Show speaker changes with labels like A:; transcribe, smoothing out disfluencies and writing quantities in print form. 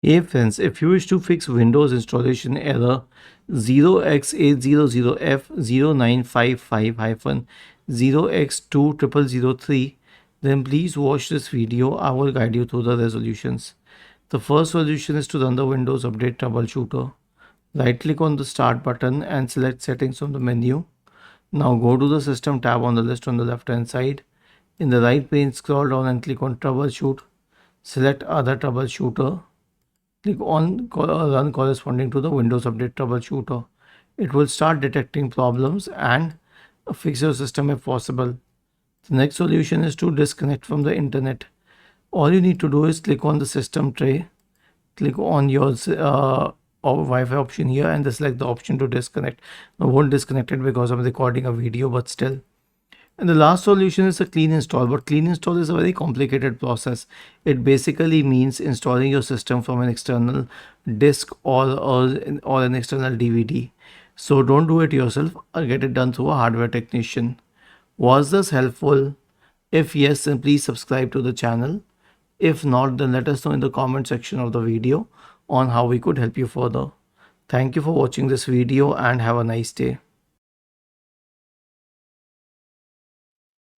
A: Hey friends, if you wish to fix Windows installation error 0x800F0955-0x20003, then please watch this video. I will guide you through the resolutions. The first solution is to run the Windows Update Troubleshooter. Right click on the Start button and select Settings from the menu. Now go to the System tab on the list on the left hand side. In the right pane, scroll down and click on Troubleshoot. Select Other Troubleshooter. Click on Run corresponding to the Windows Update Troubleshooter. It will start detecting problems and fix your system if possible. The next solution is to disconnect from the internet. All you need to do is click on the system tray, click on your Wi-Fi option here and select the option to disconnect. I won't disconnect it because I'm recording a video, but still. And the last solution is a clean install, but clean install is a very complicated process. It basically means installing your system from an external disk or an external DVD. So don't do it yourself or get it done through a hardware technician. Was this helpful? If yes, then please subscribe to the channel. If not, then let us know in the comment section of the video on how we could help you further. Thank you for watching this video and have a nice day.